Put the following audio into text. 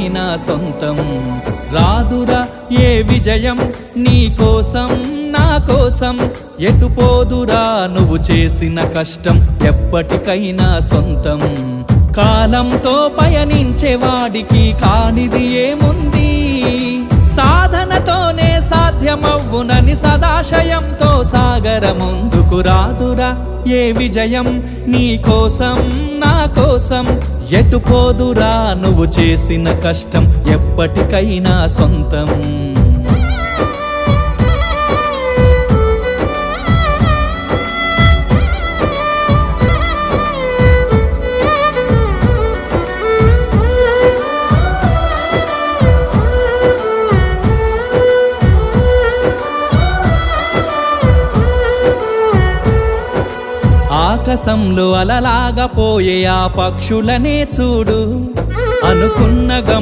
ఎప్పటికైనా సొంతం. రాదురా ఏ విజయం నీ కోసం నా కోసం, ఎటుపోదురా నువ్వు చేసిన కష్టం ఎప్పటికైనా సొంతం. కాలంతో పయనించే వాడికి కానిది ఏముంది, సాధనతోనే సాధ్యమవ్వునని సదాశయంతో సాగర ముందుకు. రాదురా ఏ విజయం నీ కోసం నా కోసం, ఎటుపోదురా నువ్వు చేసిన కష్టం ఎప్పటికైనా సొంతం. ఆకాశంలో అలలాగా పోయే ఆ పక్షులనే చూడు, అనుకున్న